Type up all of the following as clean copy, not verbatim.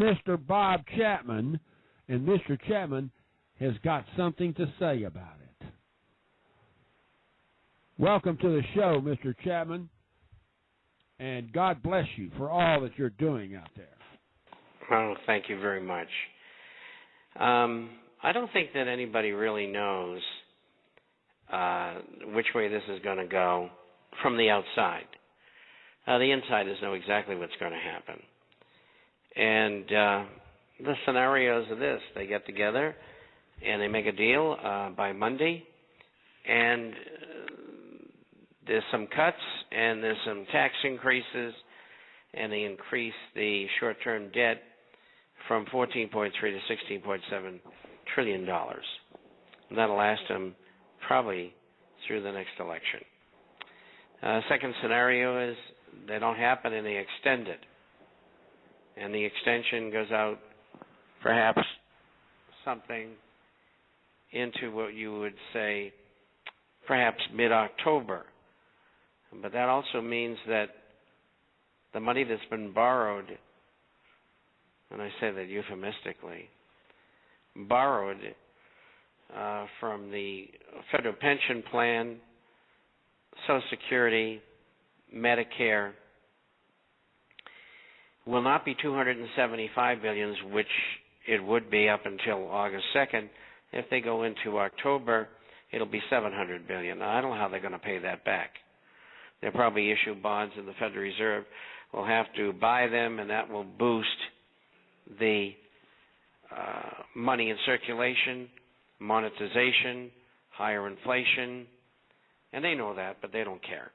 Mr. Bob Chapman, and Mr. Chapman has got something to say about it. Welcome to the show, Mr. Chapman, and God bless you for all that you're doing out there. Oh, thank you very much. I don't think that anybody really knows which way this is going to go from the outside. The insiders know exactly what's going to happen. And the scenarios are this. They get together and they make a deal by Monday, and there's some cuts and there's some tax increases, and they increase the short-term debt from $14.3 to $16.7 trillion. And that'll last them probably through the next election. Second scenario is they don't happen and they extend it. And the extension goes out perhaps something into what you would say perhaps mid-October. But that also means that the money that's been borrowed, and I say that euphemistically, borrowed from the federal pension plan, Social Security, Medicare, will not be $275 billion, which it would be up until August 2nd. If they go into October, it'll be $700 billion. Now, I don't know how they're going to pay that back. They'll probably issue bonds, and the Federal Reserve will have to buy them, and that will boost the money in circulation, monetization, higher inflation, and they know that, but they don't care.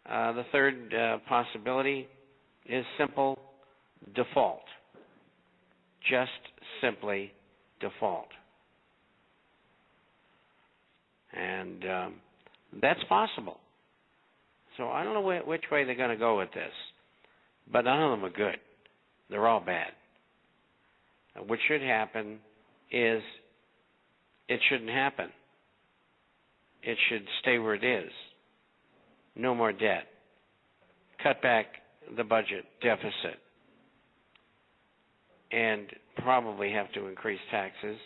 The third possibility is simple default. Just simply default. And that's possible. So I don't know which way they're going to go with this, but none of them are good. They're all bad. What should happen is it shouldn't happen. It should stay where it is. No more debt. Cut back the budget deficit. And probably have to increase taxes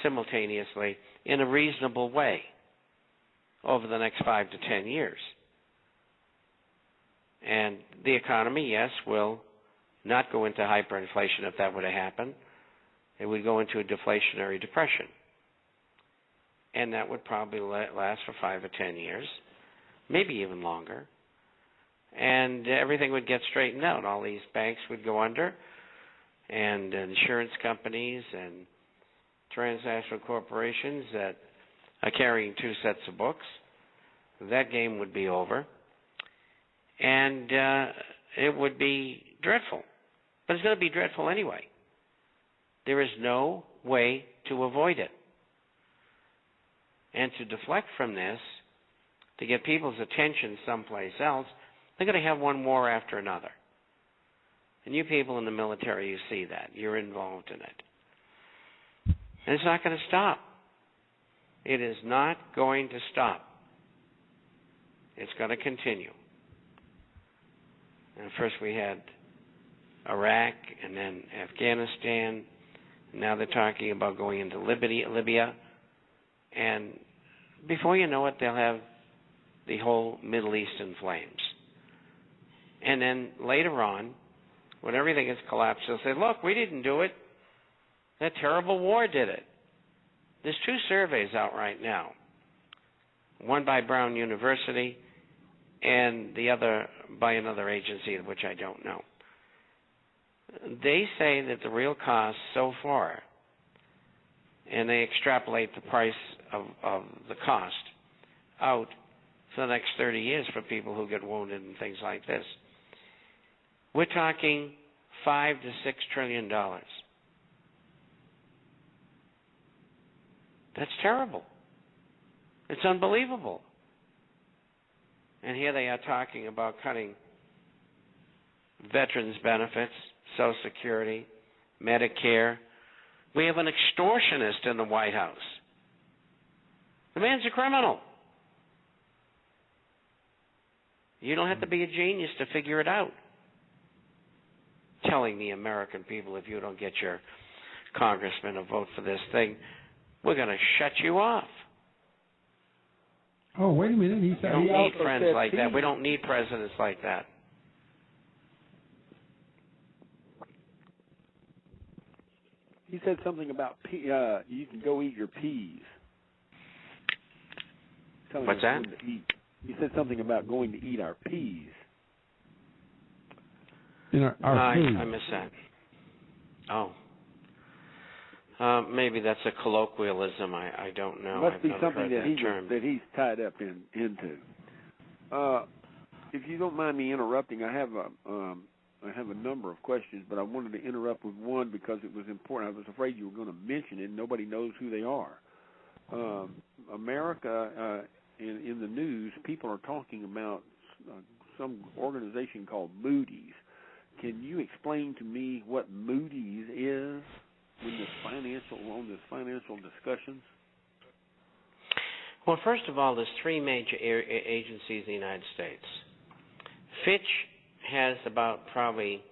simultaneously in a reasonable way over the next 5 to 10 years. And the economy, yes, will not go into hyperinflation if that were to happen. It would go into a deflationary depression. And that would probably last for 5 or 10 years, maybe even longer. And everything would get straightened out. All these banks would go under, and insurance companies and transnational corporations that are carrying 2 sets of books. That game would be over. And it would be dreadful. But it's going to be dreadful anyway. There is no way to avoid it. And to deflect from this, to get people's attention someplace else, they're going to have one war after another. And you people in the military, you see that. You're involved in it. And it's not going to stop. It is not going to stop. It's going to continue. And first we had Iraq and then Afghanistan. Now they're talking about going into Libya. And before you know it, they'll have the whole Middle East in flames. And then later on, when everything has collapsed, they'll say, look, we didn't do it. That terrible war did it. There's 2 surveys out right now, one by Brown University and the other by another agency, which I don't know. They say that the real cost so far, and they extrapolate the price of the cost out for the next 30 years for people who get wounded and things like this. We're talking $5 to $6 trillion. That's terrible. It's unbelievable. And here they are talking about cutting veterans' benefits, Social Security, Medicare. We have an extortionist in the White House. The man's a criminal. You don't have to be a genius to figure it out. telling the American people, if you don't get your congressman to vote for this thing, we're going to shut you off. Oh, wait a minute. He We said don't he need also friends said like that. peas. We don't need presidents like that. He said something about you can go eat your peas. What's that? He said something about going to eat our peas. In our food. I missed that. Oh. Maybe that's a colloquialism. I don't know. Must I've be never something heard that he's tied up into. If you don't mind me interrupting, I have a number of questions, but I wanted to interrupt with one because it was important. I was afraid you were going to mention it, and nobody knows who they are. America, in the news, people are talking about some organization called Moody's. Can you explain to me what Moody's is in this financial discussions? Well, first of all, there's three major agencies in the United States. Fitch has about probably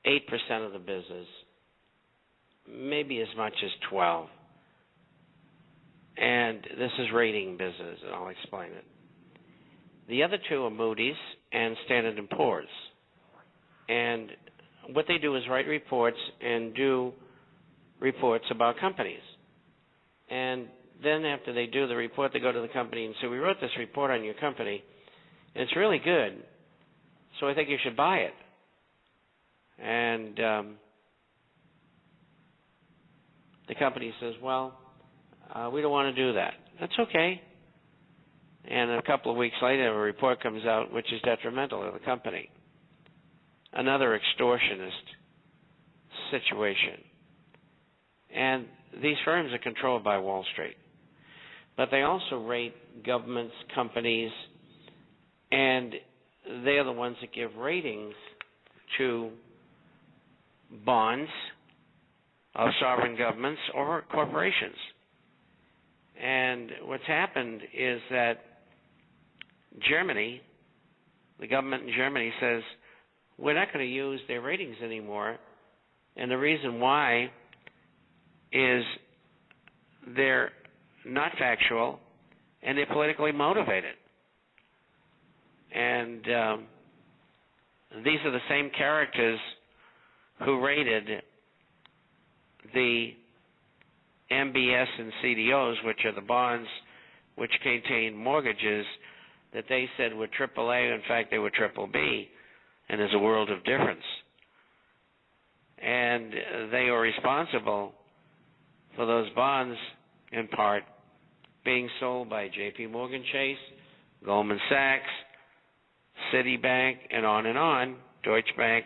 8% of the business, maybe as much as 12%. And this is rating business, and I'll explain it. The other two are Moody's and Standard & Poor's. And what they do is write reports and do reports about companies. And then after they do the report, they go to the company and say, we wrote this report on your company, and it's really good, so I think you should buy it. And the company says, well, we don't want to do that. That's okay. And a couple of weeks later, a report comes out which is detrimental to the company. Another extortionist situation. And these firms are controlled by Wall Street. But they also rate governments, companies, and they are the ones that give ratings to bonds of sovereign governments or corporations. And what's happened is that Germany, the government in Germany says, we're not going to use their ratings anymore. And the reason why is they're not factual and they're politically motivated. And these are the same characters who rated the MBS and CDOs, which are the bonds which contain mortgages that they said were AAA. In fact, they were BBB, and there's a world of difference. And they are responsible for those bonds, in part, being sold by J.P. Morgan Chase, Goldman Sachs, Citibank, and on, Deutsche Bank,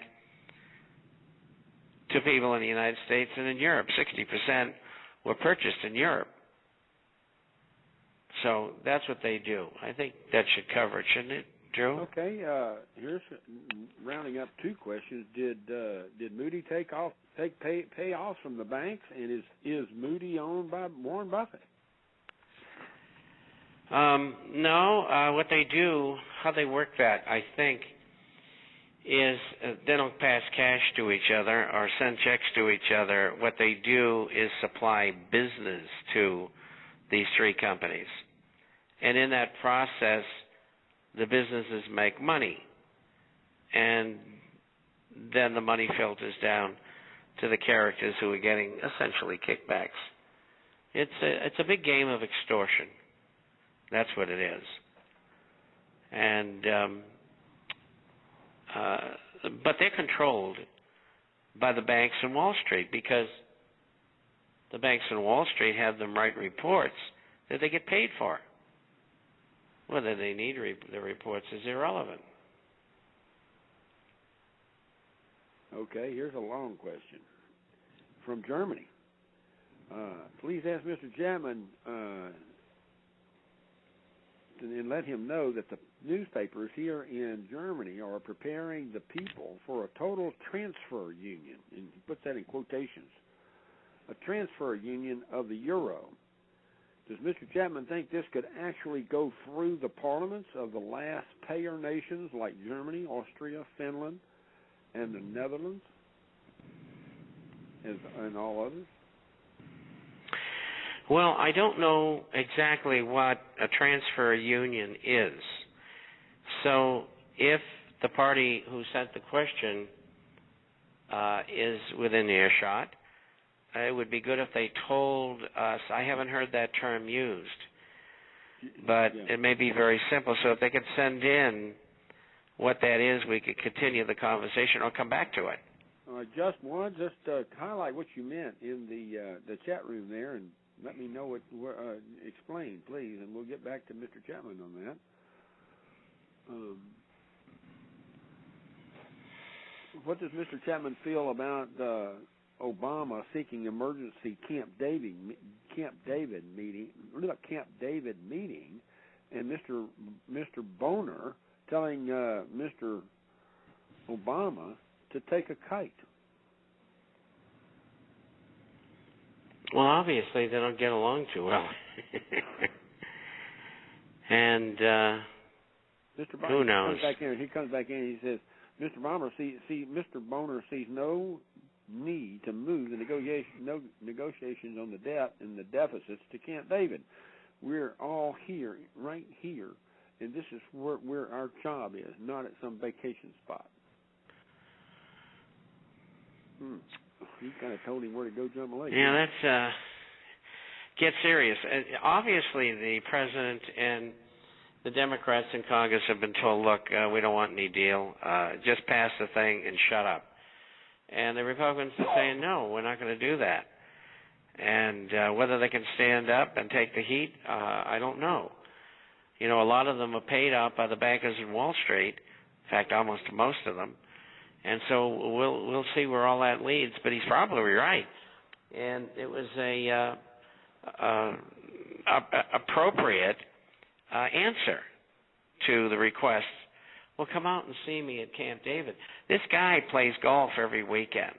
to people in the United States and in Europe. 60% were purchased in Europe. So that's what they do. I think that should cover it, shouldn't it, Drew? Okay. Here's rounding up two questions. Did Moody pay off from the banks, and is Moody owned by Warren Buffett? No. What they do, how they work that, I think, is they don't pass cash to each other or send checks to each other. What they do is supply business to these three companies. And in that process, the businesses make money. And then the money filters down to the characters who are getting essentially kickbacks. It's a big game of extortion. That's what it is. And but they're controlled by the banks and Wall Street, because the banks and Wall Street have them write reports that they get paid for. Whether they need the reports is irrelevant. Okay, here's a long question from Germany. Please ask Mr. Chapman and let him know that the newspapers here in Germany are preparing the people for a total transfer union, and he puts that in quotations, a transfer union of the euro. Does Mr. Chapman think this could actually go through the parliaments of the last payer nations like Germany, Austria, Finland, and the Netherlands, and all others? Well, I don't know exactly what a transfer union is. So if the party who sent the question is within earshot, it would be good if they told us. I haven't heard that term used, but it may be very simple. So if they could send in what that is, we could continue the conversation or come back to it. Just highlight what you meant in the chat room there, and let me know explain, please, and we'll get back to Mr. Chapman on that. What does Mr. Chapman feel about Obama seeking emergency Camp David meeting, and Mr. Boner telling Mr. Obama to take a kite? Well, obviously they don't get along too well. And Mr. Boner, who knows? He comes back in and he says, Mr. Mr. Boner sees no need to move the negotiations on the debt and the deficits to Camp David. We're all here, right here, and this is where our job is, not at some vacation spot. He kind of told him where to go jump a lake. Yeah, that's get serious. Obviously, the president and the Democrats in Congress have been told, look, we don't want any deal. Just pass the thing and shut up. And the Republicans are saying, no, we're not going to do that. And whether they can stand up and take the heat, I don't know. You know, a lot of them are paid out by the bankers in Wall Street. In fact, almost most of them. And so we'll see where all that leads. But he's probably right. And it was a appropriate answer to the request. Well, come out and see me at Camp David. This guy plays golf every weekend.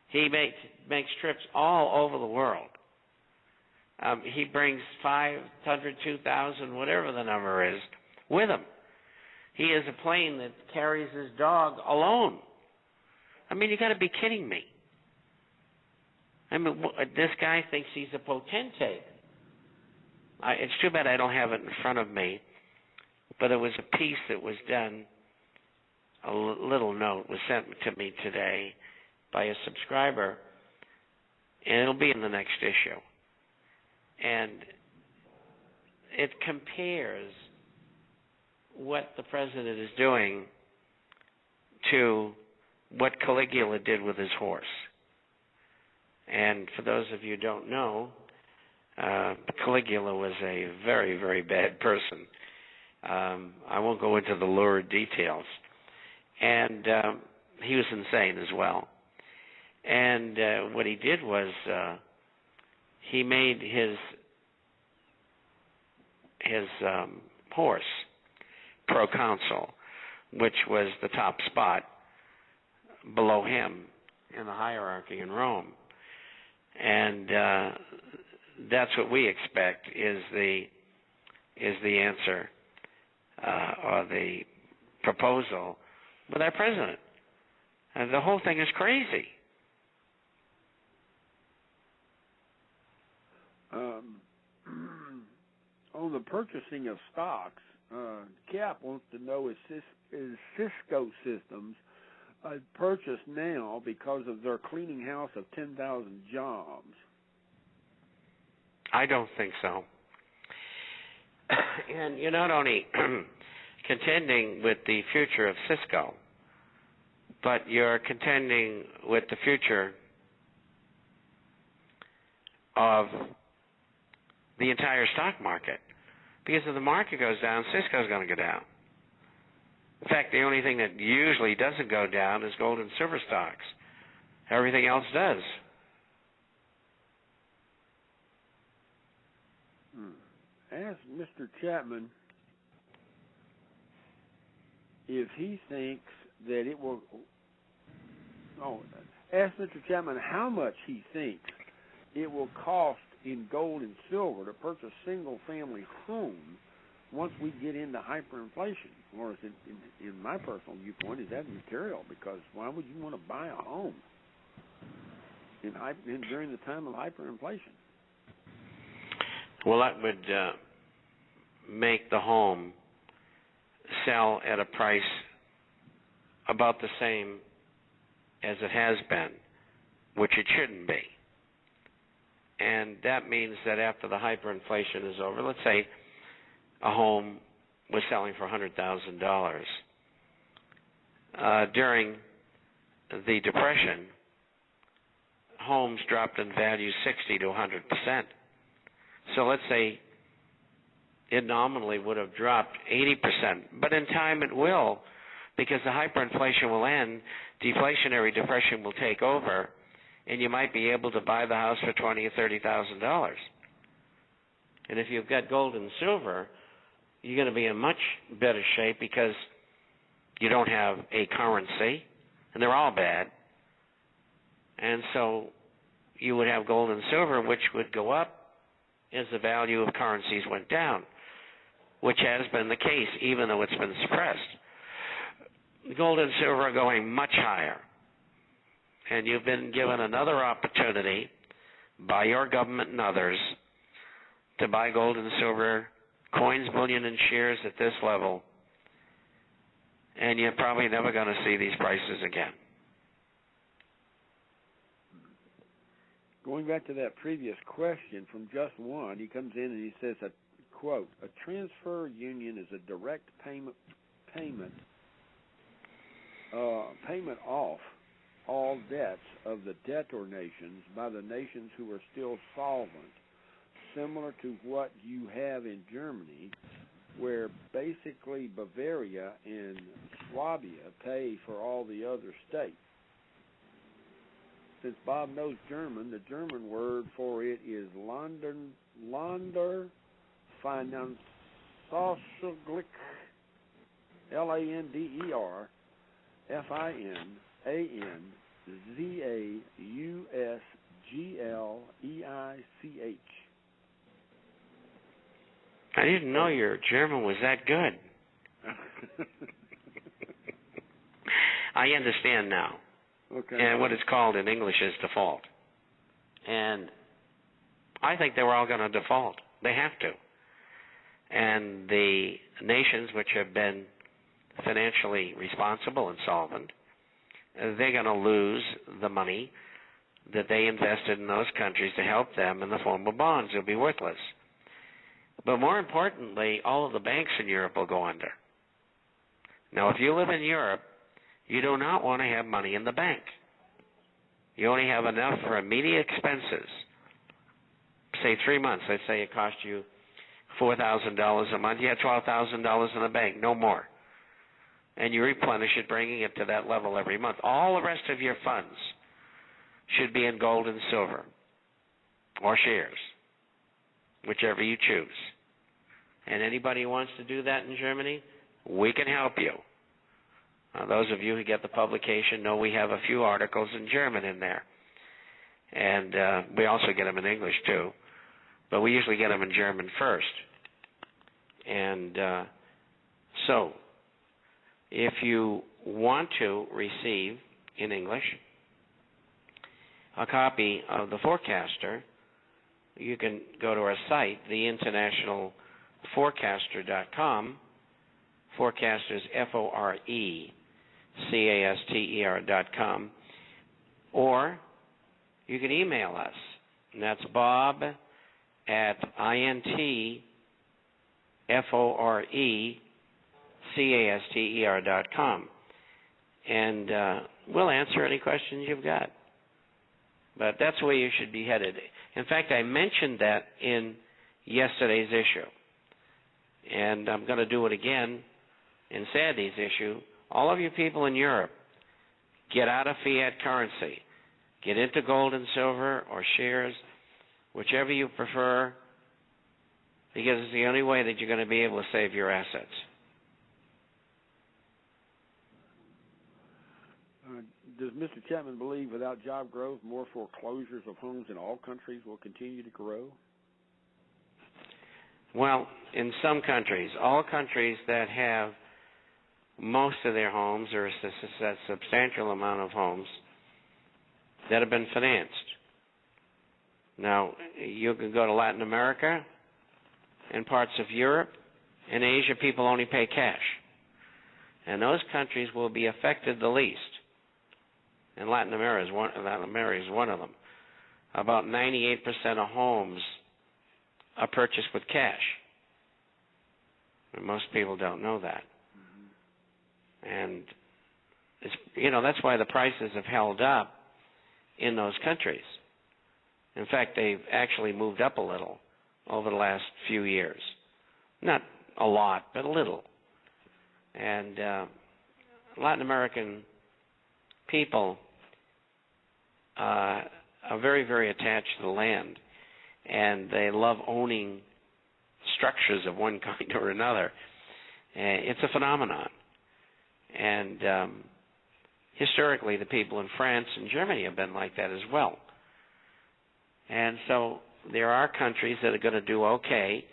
He makes trips all over the world. He brings 500, 2,000, whatever the number is, with him. He has a plane that carries his dog alone. I mean, you got to be kidding me. I mean, this guy thinks he's a potentate. It's too bad I don't have it in front of me, but it was a piece that was done, a little note was sent to me today by a subscriber, and it'll be in the next issue. And it compares what the president is doing to what Caligula did with his horse. And for those of you who don't know, Caligula was a very, very bad person. I won't go into the lurid details. And he was insane as well. And what he did was he made his horse proconsul, which was the top spot below him in the hierarchy in Rome. And that's what we expect is the answer or the proposal with our president. And the whole thing is crazy. On the purchasing of stocks, Cap wants to know is Cisco Systems purchased now because of their cleaning house of 10,000 jobs? I don't think so. And you're not only contending with the future of Cisco, but you're contending with the future of the entire stock market. Because if the market goes down, Cisco's going to go down. In fact, the only thing that usually doesn't go down is gold and silver stocks. Everything else does. Ask Mr. Chapman if he thinks that it will... ask Mr. Chapman how much he thinks it will cost in gold and silver to purchase a single-family home once we get into hyperinflation, or is it, in my personal viewpoint, is that material? Because why would you want to buy a home during the time of hyperinflation? Well, that would make the home sell at a price about the same as it has been, which it shouldn't be. And that means that after the hyperinflation is over, let's say a home was selling for $100,000. During the Depression, homes dropped in value 60 to 100%. So let's say it nominally would have dropped 80%, but in time it will, because the hyperinflation will end, deflationary depression will take over, and you might be able to buy the house for $20,000 or $30,000. And if you've got gold and silver, you're going to be in much better shape because you don't have a currency, and they're all bad. And so you would have gold and silver, which would go up as the value of currencies went down, which has been the case, even though it's been suppressed. Gold and silver are going much higher, and you've been given another opportunity by your government and others to buy gold and silver, coins, bullion, and shares at this level, and you're probably never going to see these prices again. Going back to that previous question from Just One, he comes in and he says, quote, a transfer union is a direct payment off all debts of the debtor nations by the nations who are still solvent, similar to what you have in Germany, where basically Bavaria and Swabia pay for all the other states. Since Bob knows German, the German word for it is Landerfinanzausgleich, LANDERFINANZAUSGLEICH. I didn't know your German was that good. I understand now. Okay. And what it's called in English is default. And I think they were all going to default. They have to. And the nations which have been financially responsible and solvent, they're going to lose the money that they invested in those countries to help them in the form of bonds. It'll be worthless. But more importantly, all of the banks in Europe will go under. Now, if you live in Europe, you do not want to have money in the bank. You only have enough for immediate expenses. Say 3 months. Let's say it cost you $4,000 a month. You have $12,000 in the bank, no more. And you replenish it, bringing it to that level every month. All the rest of your funds should be in gold and silver or shares, whichever you choose. And anybody who wants to do that in Germany, we can help you. Those of you who get the publication know we have a few articles in German in there. And we also get them in English, too. But we usually get them in German first. And so, if you want to receive, in English, a copy of The Forecaster, you can go to our site, theinternationalforecaster.com. Forecasters, FORECASTER.com, or you can email us, and that's Bob at INTFORECASTER.com, and we'll answer any questions you've got. But that's where you should be headed. In fact, I mentioned that in yesterday's issue, and I'm going to do it again in Saturday's issue. All of you people in Europe, get out of fiat currency. Get into gold and silver or shares, whichever you prefer, because it's the only way that you're going to be able to save your assets. Does Mr. Chapman believe without job growth, more foreclosures of homes in all countries will continue to grow? Well, in some countries, all countries that have most of their homes, or a substantial amount of homes that have been financed. Now, you can go to Latin America and parts of Europe and Asia, people only pay cash. And those countries will be affected the least. And Latin America is one of them. About 98% of homes are purchased with cash. And most people don't know that. And it's, that's why the prices have held up in those countries. In fact, they've actually moved up a little over the last few years. Not a lot, but a little. And Latin American people are very, very attached to the land, and they love owning structures of one kind or another. It's a phenomenon. And historically, the people in France and Germany have been like that as well. And so there are countries that are going to do okay.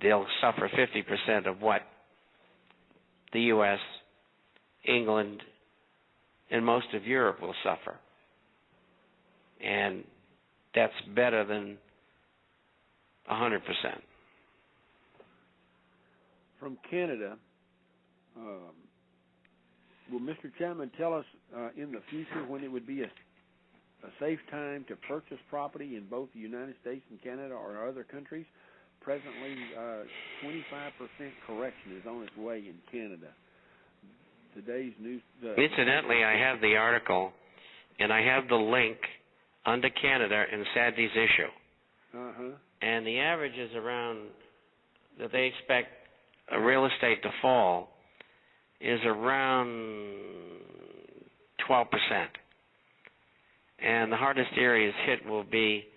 They'll suffer 50% of what the U.S., England, and most of Europe will suffer. And that's better than 100%. From Canada, will Mr. Chapman tell us in the future when it would be a safe time to purchase property in both the United States and Canada or other countries? Presently, 25% correction is on its way in Canada. Today's news. Incidentally, I have the article, and I have the link under Canada in Saturday's issue. And the average is around, that they expect a real estate to fall, is around 12%. And the hardest areas hit will be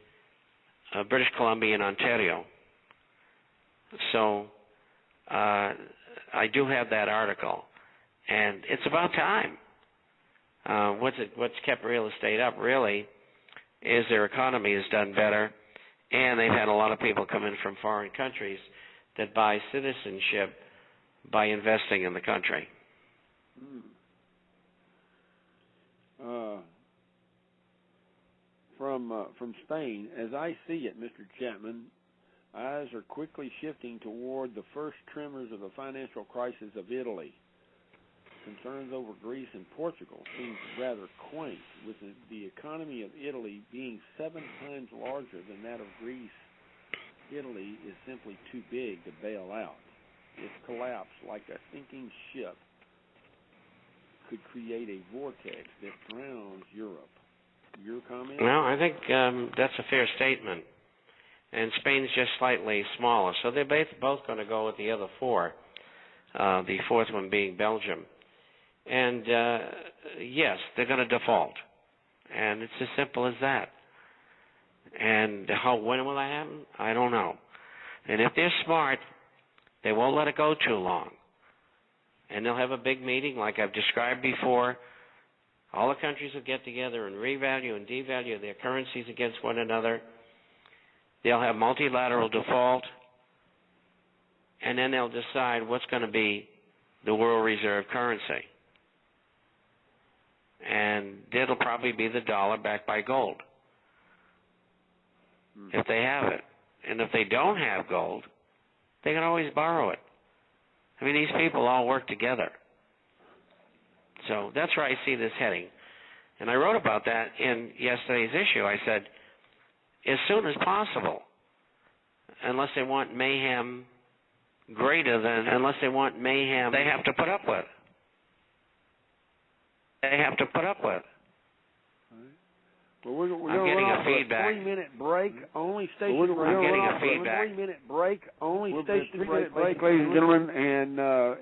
British Columbia and Ontario. So I do have that article, and it's about time. What's kept real estate up really is their economy has done better, and they've had a lot of people come in from foreign countries that buy citizenship by investing in the country. From Spain, as I see it, Mr. Chapman, eyes are quickly shifting toward the first tremors of the financial crisis of Italy. Concerns over Greece and Portugal seem rather quaint, with the economy of Italy being 7 times larger than that of Greece. Italy is simply too big to bail out. Its collapse, like a sinking ship, could create a vortex that drowns Europe. Your comment? Well, I think that's a fair statement. And Spain's just slightly smaller, so they're both going to go with the other 4, the fourth one being Belgium. And, yes, they're going to default. And it's as simple as that. And when will that happen? I don't know. And if they're smart, they won't let it go too long. And they'll have a big meeting like I've described before. All the countries will get together and revalue and devalue their currencies against one another. They'll have multilateral default. And then they'll decide what's going to be the world reserve currency. And it'll probably be the dollar backed by gold, if they have it. And if they don't have gold, they can always borrow it. I mean, these people all work together. So that's where I see this heading. And I wrote about that in yesterday's issue. I said, as soon as possible, unless they want mayhem they have to put up with. Well, we're I'm getting a feedback. 3-minute break. Only station. I'm getting a feedback. 3-minute break. Only station. 3-minute break, ladies and gentlemen. And the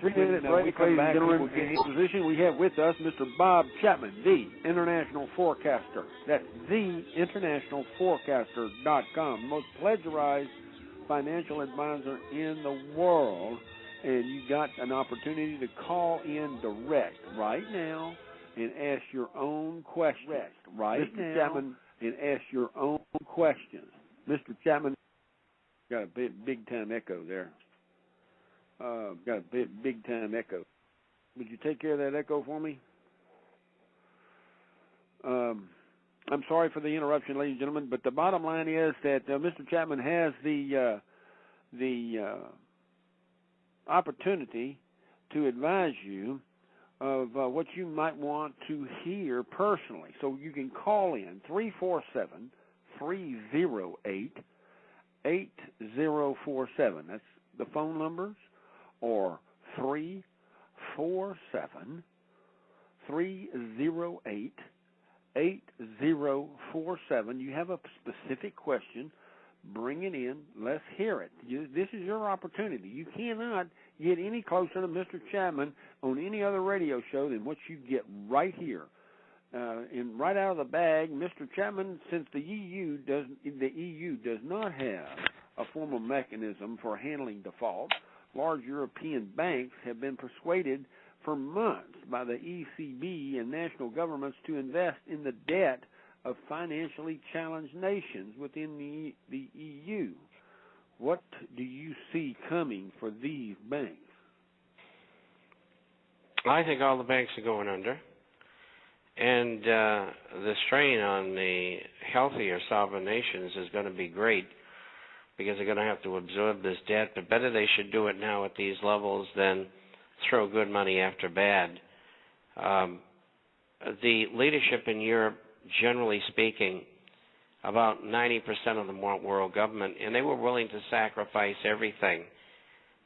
3-minute break, ladies and gentlemen. In position, we have with us Mr. Bob Chapman, the International Forecaster. That's theinternationalforecaster.com, most plagiarized financial advisor in the world. And you got an opportunity to call in direct right now and ask your own questions. Right Mr. now. Chapman, and ask your own questions. Mr. Chapman, got a big time echo there. Got a big time echo. Would you take care of that echo for me? I'm sorry for the interruption, ladies and gentlemen, but the bottom line is that Mr. Chapman has the opportunity to advise you of what you might want to hear personally. So you can call in 347-308-8047. That's the phone numbers, or 347-308-8047. You have a specific question, bring it in, let's hear it. This is your opportunity. You cannot get any closer to Mr. Chapman on any other radio show than what you get right here. And right out of the bag, Mr. Chapman, since the EU does not have a formal mechanism for handling default, large European banks have been persuaded for months by the ECB and national governments to invest in the debt of financially challenged nations within the EU. What do you see coming for these banks? I think all the banks are going under, and the strain on the healthier sovereign nations is going to be great, because they're going to have to absorb this debt. But better they should do it now at these levels than throw good money after bad. The leadership in Europe, generally speaking, about 90% of them want world government, and they were willing to sacrifice everything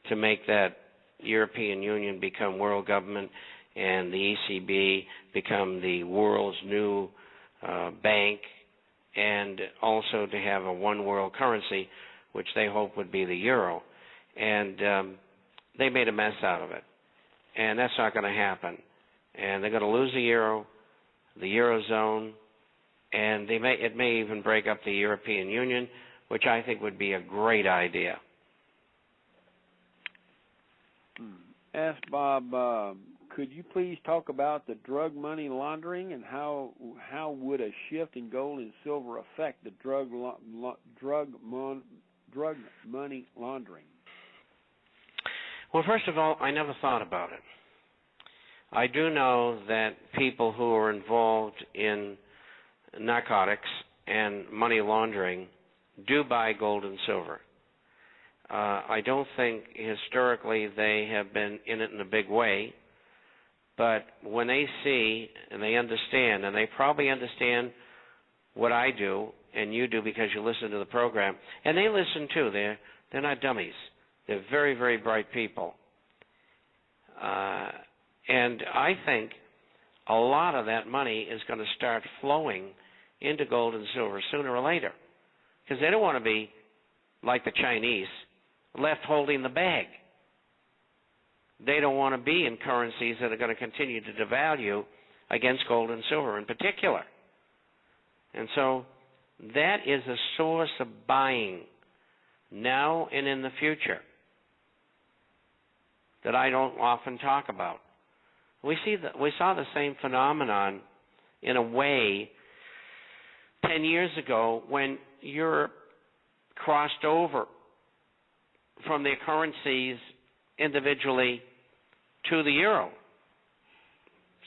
to make that European Union become world government and the ECB become the world's new bank, and also to have a one world currency, which they hope would be the euro. And they made a mess out of it, and that's not going to happen. And they're going to lose the euro, the eurozone, and it may even break up the European Union, which I think would be a great idea. Ask Bob, could you please talk about the drug money laundering, and how would a shift in gold and silver affect the drug money laundering? Well, first of all, I never thought about it. I do know that people who are involved in narcotics and money laundering do buy gold and silver. I don't think historically they have been in it in a big way, but when they see and they understand, and they probably understand what I do and you do because you listen to the program, and they listen too. They're not dummies. They're very, very bright people. And I think a lot of that money is going to start flowing into gold and silver sooner or later, because they don't want to be like the Chinese, left holding the bag. They don't want to be in currencies that are going to continue to devalue against gold and silver in particular. And so that is a source of buying now and in the future that I don't often talk about. We saw the same phenomenon in a way 10 years ago when Europe crossed over from their currencies individually to the euro.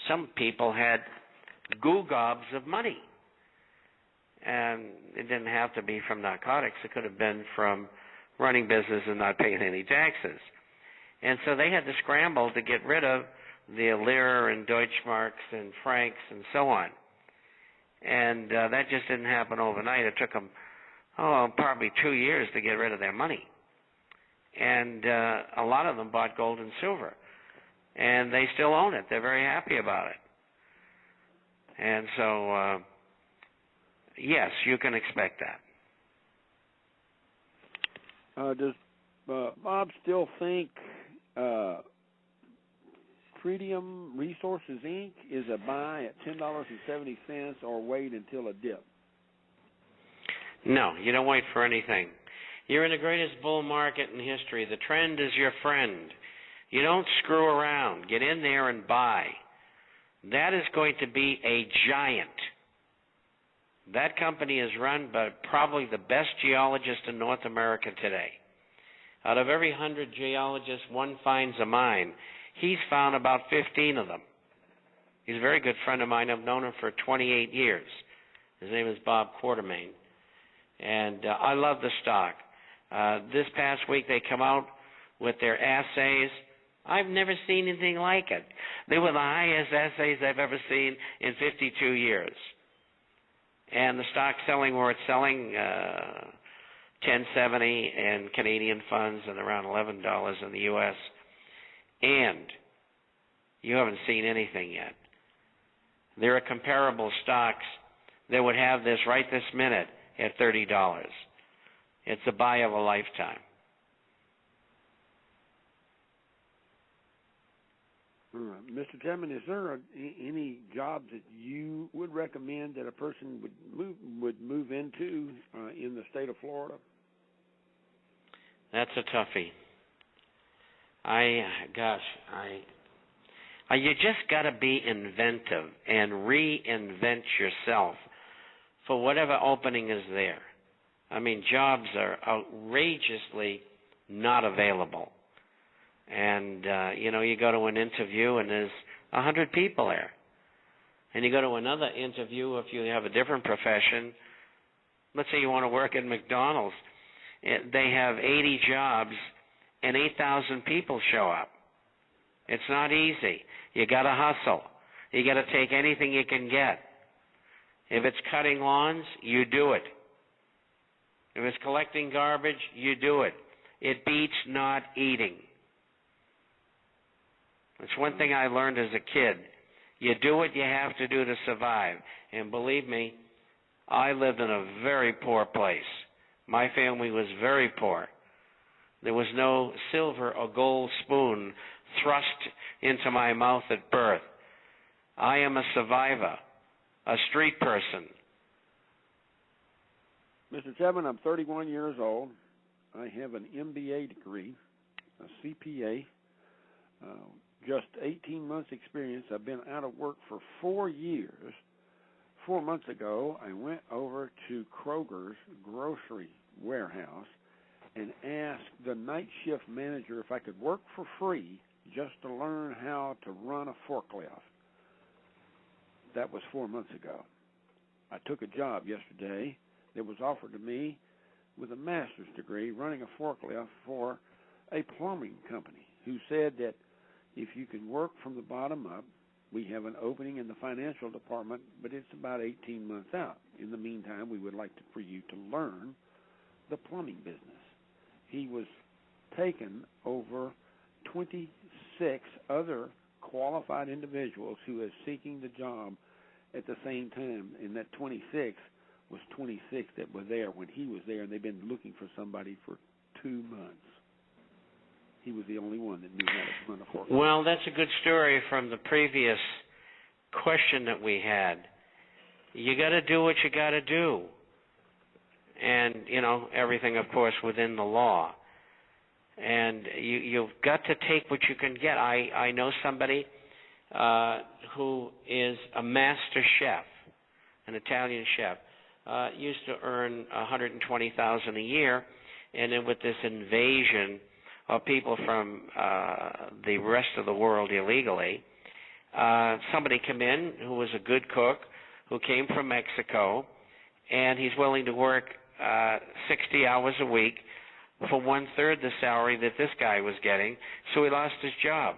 Some people had gobs of money, and it didn't have to be from narcotics. It could have been from running business and not paying any taxes. And so they had to scramble to get rid of the lira and Deutschmarks and francs and so on. And that just didn't happen overnight. It took them, probably 2 years to get rid of their money. And a lot of them bought gold and silver. And they still own it. They're very happy about it. And so, yes, you can expect that. Does Bob still think Tritium Resources, Inc. is a buy at $10.70 or wait until a dip? No, you don't wait for anything. You're in the greatest bull market in history. The trend is your friend. You don't screw around. Get in there and buy. That is going to be a giant. That company is run by probably the best geologist in North America today. Out of every 100 geologists, one finds a mine. He's found about 15 of them. He's a very good friend of mine. I've known him for 28 years. His name is Bob Quartermain. And I love the stock. This past week they come out with their assays. I've never seen anything like it. They were the highest assays I've ever seen in 52 years. And the stock's selling where it's selling, $10.70 in Canadian funds and around $11 in the U.S. And you haven't seen anything yet. There are comparable stocks that would have this right this minute at $30. It's a buy of a lifetime. Mr. Chapman, is there any jobs that you would recommend that a person would move into in the state of Florida? That's a toughie. You just got to be inventive and reinvent yourself for whatever opening is there. I mean, jobs are outrageously not available. And, you go to an interview and there's 100 people there. And you go to another interview if you have a different profession. Let's say you want to work at McDonald's. They have 80 jobs and 8,000 people show up. It's not easy. You got to hustle. You got to take anything you can get. If it's cutting lawns, you do it. If it's collecting garbage, you do it. It beats not eating. It's one thing I learned as a kid. You do what you have to do to survive. And believe me, I lived in a very poor place. My family was very poor. There was no silver or gold spoon thrust into my mouth at birth. I am a survivor, a street person. Mr. Chapman, I'm 31 years old. I have an MBA degree, a CPA, just 18 months experience. I've been out of work for 4 years. 4 months ago, I went over to Kroger's grocery warehouse and asked the night shift manager if I could work for free just to learn how to run a forklift. That was 4 months ago. I took a job yesterday that was offered to me with a master's degree running a forklift for a plumbing company who said that if you can work from the bottom up, we have an opening in the financial department, but it's about 18 months out. In the meantime, we would like for you to learn the plumbing business. He was taken over 26 other qualified individuals who are seeking the job at the same time, and that 26 was 26 that were there when he was there, and they've been looking for somebody for 2 months. He was the only one that knew how to run a forklift. Well, that's a good story from the previous question that we had. You got to do what you got to do. And, everything, of course, within the law. And you've got to take what you can get. I know somebody who is a master chef, an Italian chef, used to earn $120,000 a year, and then with this invasion of people from the rest of the world illegally, somebody came in who was a good cook, who came from Mexico, and he's willing to work 60 hours a week for 1/3 the salary that this guy was getting, so he lost his job.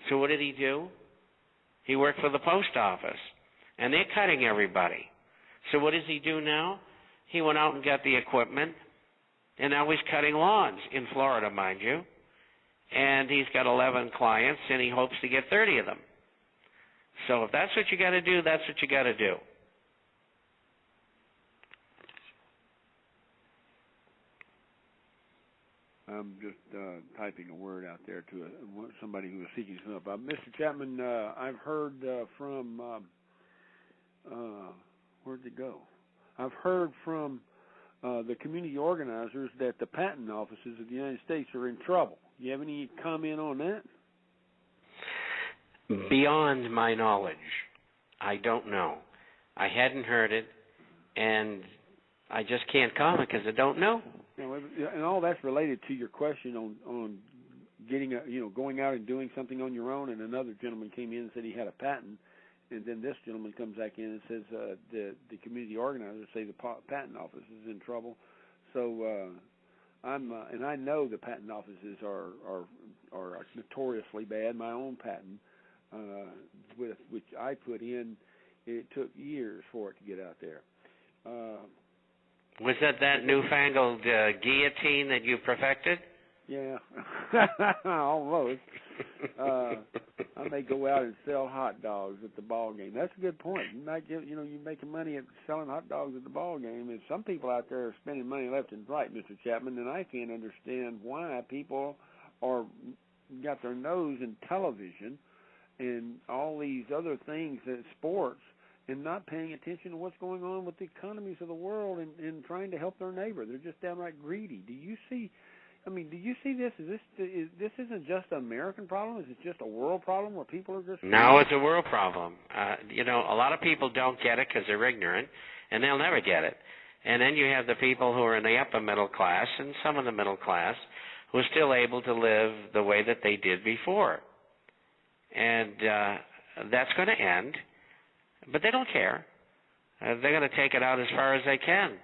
So what did he do? He worked for the post office, and they're cutting everybody. So what does he do now? He went out and got the equipment, and now he's cutting lawns in Florida, mind you. And he's got 11 clients, and he hopes to get 30 of them. So if that's what you got to do, that's what you got to do. I'm just typing a word out there to somebody who is seeking some help. Mr. Chapman, I've heard from, where'd it go? I've heard from the community organizers that the patent offices of the United States are in trouble. You have any comment on that? Beyond my knowledge, I don't know. I hadn't heard it, and I just can't comment because I don't know. And all that's related to your question on getting going out and doing something on your own. And another gentleman came in and said he had a patent, and then this gentleman comes back in and says the community organizers say the patent office is in trouble. So and I know the patent offices are notoriously bad. My own patent, which I put in, it took years for it to get out there. Was that newfangled guillotine that you perfected? Yeah, almost. I may go out and sell hot dogs at the ball game. That's a good point. You might you're making money at selling hot dogs at the ball game, and some people out there are spending money left and right, Mr. Chapman. And I can't understand why people got their nose in television and all these other things, sports, and not paying attention to what's going on with the economies of the world and trying to help their neighbor. They're just downright greedy. Do you see this? This isn't just an American problem? Is it just a world problem where people are just... No, it's a world problem. A lot of people don't get it because they're ignorant, and they'll never get it. And then you have the people who are in the upper middle class and some of the middle class who are still able to live the way that they did before. And that's going to end. But they don't care. They're going to take it out as far as they can.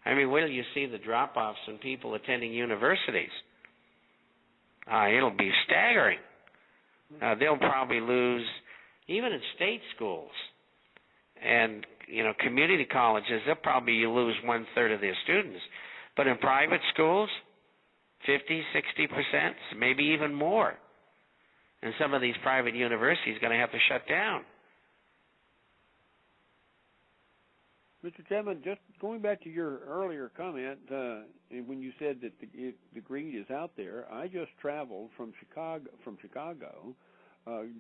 I mean, wait till you see the drop-offs in people attending universities. It'll be staggering. They'll probably lose, even in state schools and, community colleges, they'll probably lose 1/3 of their students. But in private schools, 50, 60%, maybe even more. And some of these private universities are going to have to shut down. Mr. Chapman, just going back to your earlier comment, when you said that the greed is out there, I just traveled from Chicago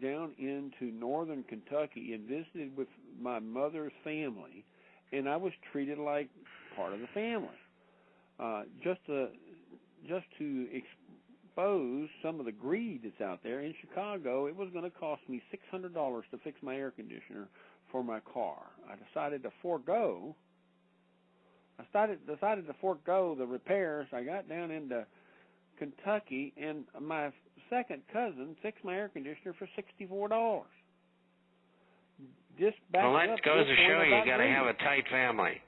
down into northern Kentucky and visited with my mother's family, and I was treated like part of the family. Just to expose some of the greed that's out there in Chicago, it was going to cost me $600 to fix my air conditioner for my car. I decided to forego the repairs. I got down into Kentucky, and my second cousin fixed my air conditioner for $64. Well, that goes to show you got to have a tight family.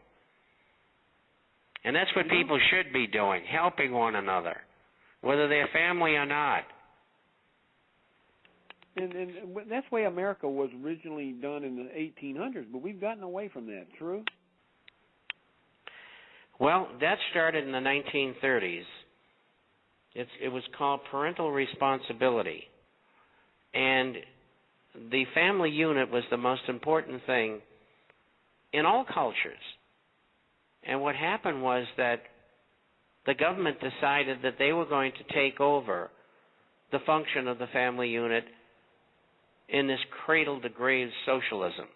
And that's what people should be doing, helping one another, whether they're family or not. And that's the way America was originally done in the 1800s, but we've gotten away from that, true? Well, that started in the 1930s. It was called parental responsibility. And the family unit was the most important thing in all cultures. And what happened was that the government decided that they were going to take over the function of the family unit in this cradle-to-grave socialism.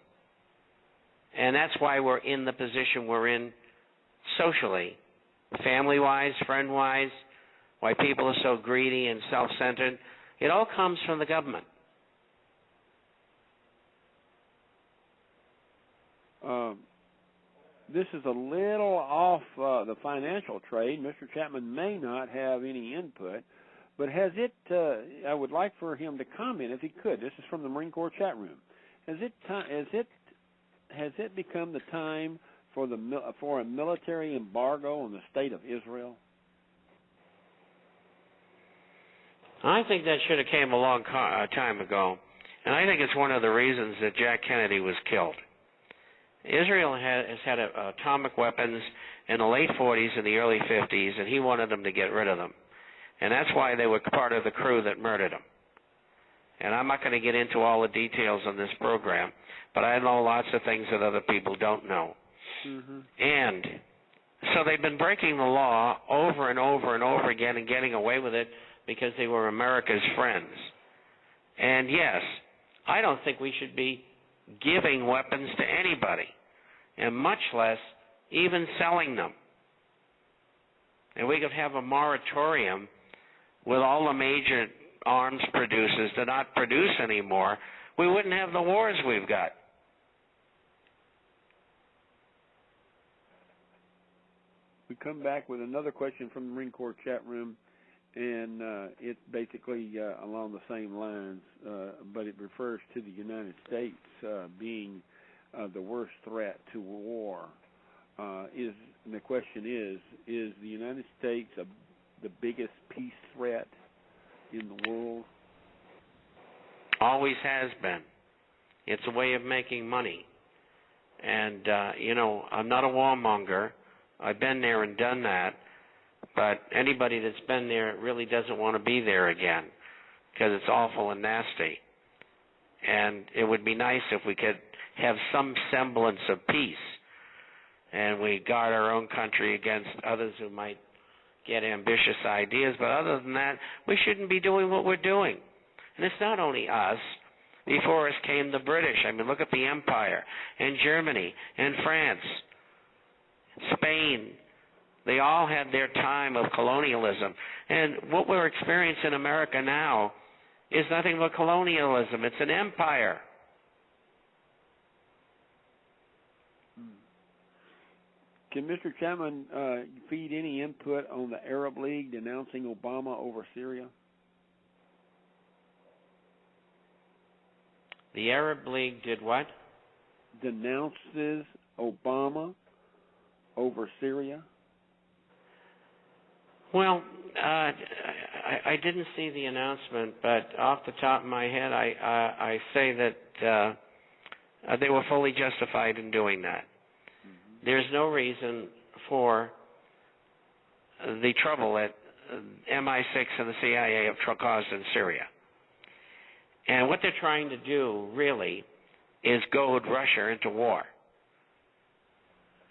And that's why we're in the position we're in socially, family-wise, friend-wise, why people are so greedy and self-centered. It all comes from the government. This is a little off the financial trade. Mr. Chapman may not have any input, but has it, I would like for him to comment if he could. This is from the Marine Corps chat room. Has it become the time for a military embargo on the state of Israel? I think that should have came a long time ago, and I think it's one of the reasons that Jack Kennedy was killed. Israel has had atomic weapons in the late 40s and the early 50s, and he wanted them to get rid of them. And that's why they were part of the crew that murdered him. And I'm not going to get into all the details on this program, but I know lots of things that other people don't know. Mm-hmm. And so they've been breaking the law over and over and over again and getting away with it because they were America's friends. And yes, I don't think we should be giving weapons to anybody, and much less even selling them. And we could have a moratorium with all the major arms producers to not produce anymore. We wouldn't have the wars we've got. We come back with another question from the Marine Corps chat room, and it's basically along the same lines, but it refers to the United States being the worst threat to war. And the question is the United States the biggest peace threat in the world? Always has been. It's a way of making money. And, I'm not a warmonger. I've been there and done that. But anybody that's been there really doesn't want to be there again because it's awful and nasty. And it would be nice if we could have some semblance of peace and we guard our own country against others who might get ambitious ideas. But other than that, we shouldn't be doing what we're doing. And it's not only us. Before us came the British. I mean, look at the Empire, and Germany, and France, Spain. They all had their time of colonialism. And what we're experiencing in America now is nothing but colonialism. It's an empire. Can Mr. Chapman feed any input on the Arab League denouncing Obama over Syria? The Arab League did what? Denounces Obama over Syria? Well, I didn't see the announcement, but off the top of my head, I say that they were fully justified in doing that. Mm-hmm. There's no reason for the trouble that MI6 and the CIA have caused in Syria. And what they're trying to do, really, is goad Russia into war.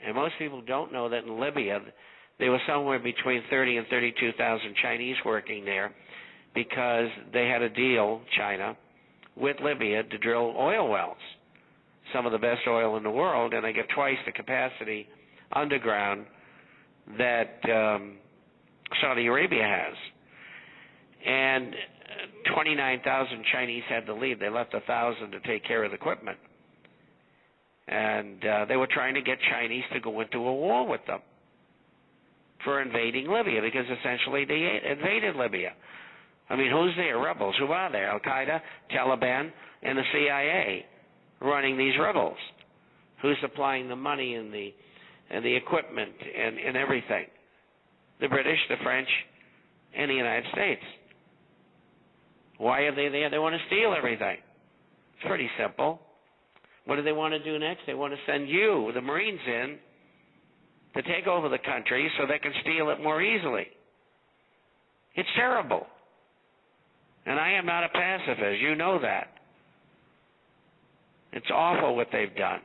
And most people don't know that in Libya, there was somewhere between 30 and 32,000 Chinese working there because they had a deal, China, with Libya to drill oil wells, some of the best oil in the world, and they get twice the capacity underground that Saudi Arabia has. And 29,000 Chinese had to leave. They left 1,000 to take care of the equipment. And they were trying to get Chinese to go into a war with them for invading Libya because essentially they invaded Libya. I mean, who's there? Rebels. Who are there? Al-Qaeda, Taliban, and the CIA running these rebels. Who's supplying the money and the equipment and everything? The British, the French, and the United States. Why are they there? They want to steal everything. It's pretty simple. What do they want to do next? They want to send you, the Marines, in to take over the country so they can steal it more easily. It's terrible. And I am not a pacifist. You know that. It's awful what they've done.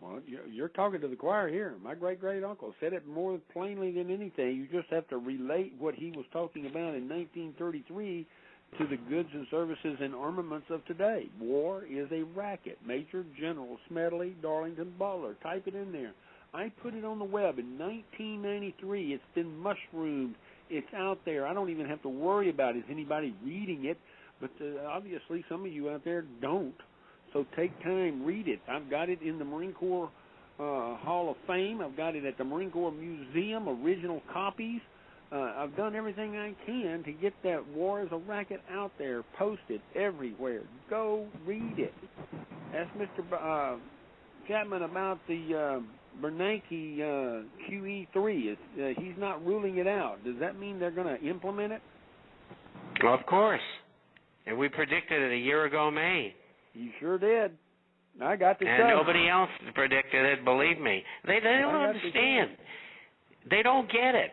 Well, you're talking to the choir here. My great-great-uncle said it more plainly than anything. You just have to relate what he was talking about in 1933 to the goods and services and armaments of today. War is a racket. Major General Smedley, Darlington, Butler. Type it in there. I put it on the web in 1993. It's been mushroomed. It's out there. I don't even have to worry about is anybody reading it, but obviously some of you out there don't. So take time, read it. I've got it in the Marine Corps Hall of Fame. I've got it at the Marine Corps Museum, original copies. I've done everything I can to get that War is a Racket out there, posted everywhere. Go read it. Ask Mr. Chapman about the Bernanke QE3. He's not ruling it out. Does that mean they're going to implement it? Well, of course. And we predicted it a year ago, May. You sure did. I got to and nobody else predicted it, believe me. They don't understand. They don't get it.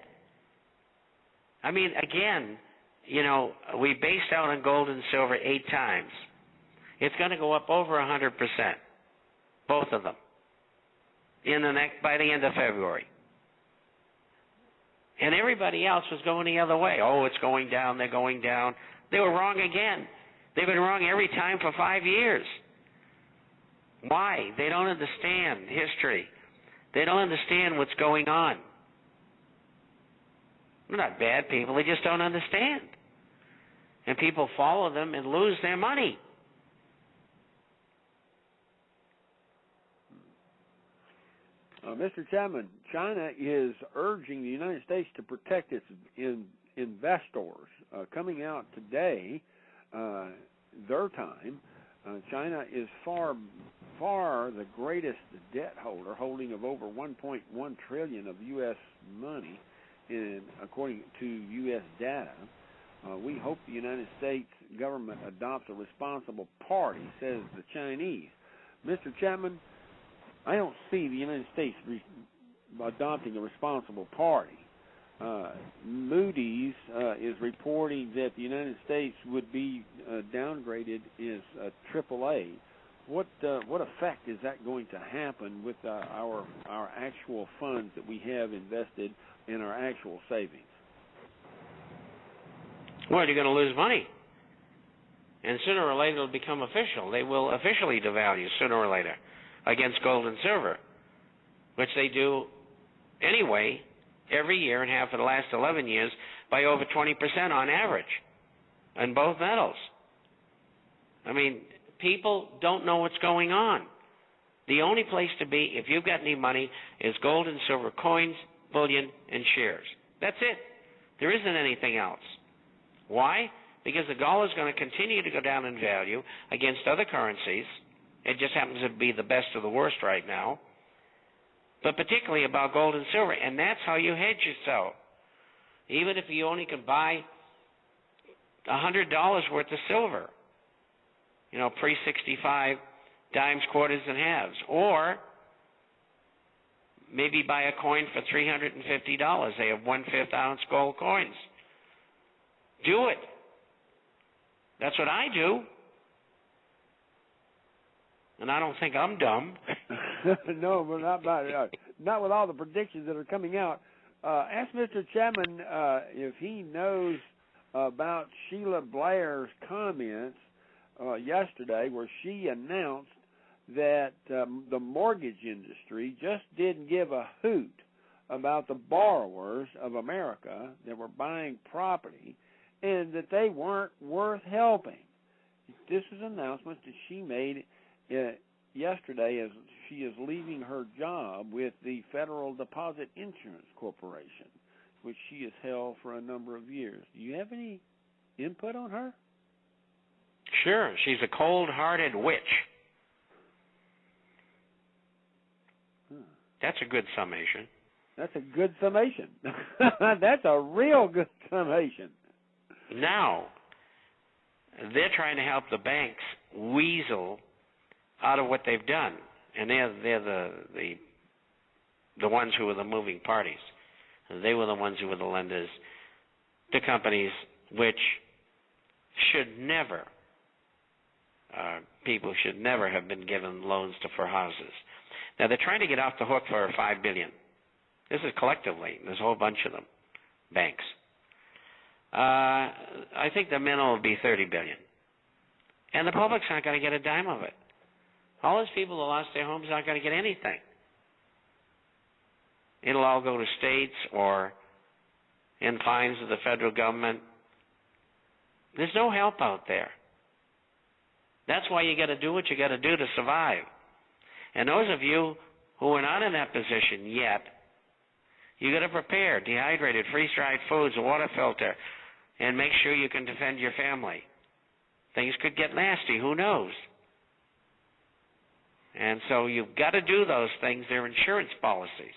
I mean, again, we based out on gold and silver 8 times. It's going to go up over 100%, both of them, by the end of February. And everybody else was going the other way. Oh, it's going down, they're going down. They were wrong again. They've been wrong every time for 5 years. Why? They don't understand history. They don't understand what's going on. They're not bad people. They just don't understand. And people follow them and lose their money. Mr. Chapman, China is urging the United States to protect its investors. Coming out today, their time, China is far the greatest debt holder, holding of over 1.1 trillion of U.S. money, according to U.S. data. We hope the United States government adopts a responsible party, says the Chinese. Mr. Chapman, I don't see the United States adopting a responsible party. Moody's is reporting that the United States would be downgraded as AAA. What effect is that going to happen with our actual funds that we have invested in our actual savings? Well, you're going to lose money. And sooner or later it'll become official. They will officially devalue sooner or later against gold and silver, which they do anyway every year and have for the last 11 years by over 20% on average on both metals. I mean, people don't know what's going on. The only place to be, if you've got any money, is gold and silver coins, bullion, and shares. That's it. There isn't anything else. Why? Because the dollar is going to continue to go down in value against other currencies. It just happens to be the best of the worst right now. But particularly about gold and silver. And that's how you hedge yourself. Even if you only can buy $100 worth of silver, pre-65 dimes, quarters, and halves. Or maybe buy a coin for $350. They have 1/5 ounce gold coins. Do it. That's what I do. And I don't think I'm dumb. No, but not with all the predictions that are coming out. Ask Mr. Chapman if he knows about Sheila Blair's comments yesterday, where she announced that the mortgage industry just didn't give a hoot about the borrowers of America that were buying property, and that they weren't worth helping. This is an announcement that she made yesterday as she is leaving her job with the Federal Deposit Insurance Corporation, which she has held for a number of years. Do you have any input on her? Sure. She's a cold-hearted witch. That's a good summation. That's a good summation. That's a real good summation. Now, they're trying to help the banks weasel out of what they've done, and they're the ones who were the moving parties. They were the ones who were the lenders to companies which should never, people should never have been given loans for houses. Now they're trying to get off the hook for $5 billion. This is collectively. There's a whole bunch of them, banks. I think the minimum will be $30 billion. And the public's not going to get a dime of it. All those people who lost their homes aren't going to get anything. It'll all go to states or in fines of the federal government. There's no help out there. That's why you got to do what you got to do to survive. And those of you who are not in that position yet, you got to prepare dehydrated, freeze-dried foods, a water filter, and make sure you can defend your family. Things could get nasty. Who knows? And so you've got to do those things. They're insurance policies.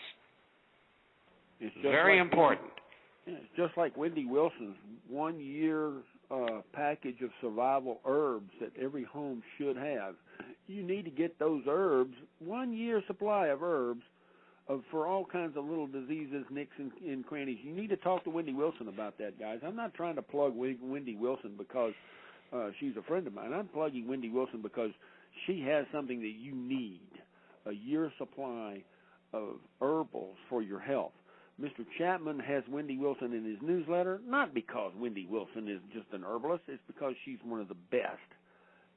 Very important. It's just like Wendy Wilson's 1 year package of survival herbs that every home should have. You need to get those herbs, 1 year supply of herbs, for all kinds of little diseases, nicks, and crannies. You need to talk to Wendy Wilson about that, guys. I'm not trying to plug Wendy Wilson because she's a friend of mine. I'm plugging Wendy Wilson because she has something that you need, a year's supply of herbals for your health. Mr. Chapman has Wendy Wilson in his newsletter, not because Wendy Wilson is just an herbalist. It's because she's one of the best.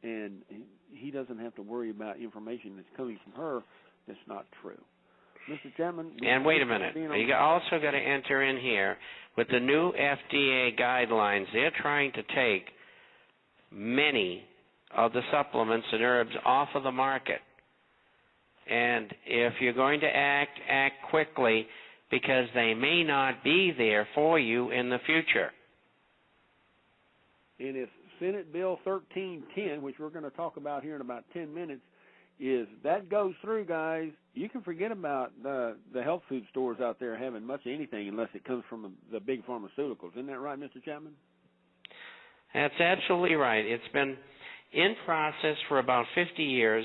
And he doesn't have to worry about information that's coming from her that's not true. Mr. Chapman. And wait a minute. You also got to enter in here with the new FDA guidelines. They're trying to take many of the supplements and herbs off of the market And if you're going to act quickly, because they may not be there for you in the future. And if Senate Bill 1310, which we're going to talk about here in about 10 minutes, is that goes through, guys, you can forget about the health food stores out there having much of anything unless it comes from the big pharmaceuticals. Isn't that right, Mr. Chapman? That's absolutely right. It's been in process for about 50 years.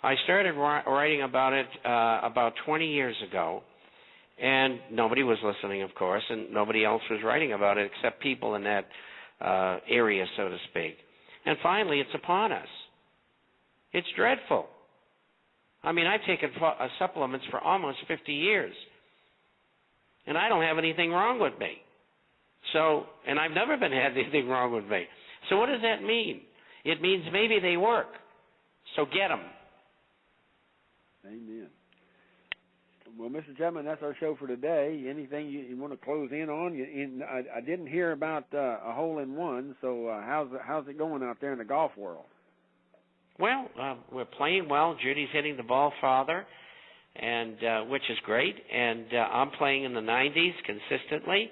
I started writing about it about 20 years ago, and nobody was listening, of course, and nobody else was writing about it except people in that area, so to speak. And finally, it's upon us. It's dreadful. I mean, I've taken supplements for almost 50 years, and I don't have anything wrong with me. So, and I've never had anything wrong with me. So what does that mean? It means maybe they work. So get them. Amen. Well, Mr. Chapman, that's our show for today. Anything you want to close in on? I didn't hear about a hole-in-one, so how's it going out there in the golf world? Well, we're playing well. Judy's hitting the ball farther, and which is great. And I'm playing in the 90s consistently,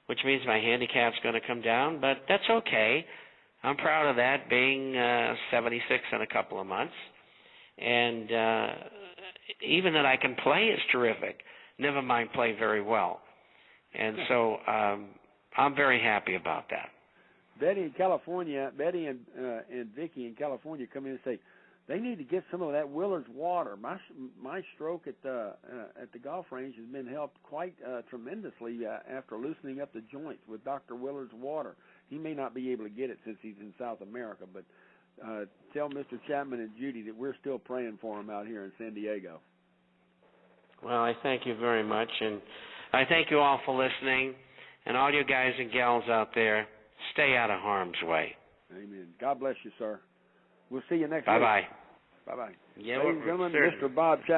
which means my handicap's going to come down, but that's okay. I'm proud of that, being 76 in a couple of months. And even that I can play is terrific. Never mind play very well. And so I'm very happy about that. Betty and Vicki in California come in and say they need to get some of that Willard's water. My stroke at the golf range has been helped quite tremendously after loosening up the joints with Dr. Willard's water. He may not be able to get it since he's in South America, but tell Mr. Chapman and Judy that we're still praying for him out here in San Diego. Well, I thank you very much, and I thank you all for listening, and all you guys and gals out there, stay out of harm's way. Amen. God bless you, sir. We'll see you next week. Bye-bye. Bye-bye. Yeah, Ladies and gentlemen, Mr. Bob Chapman.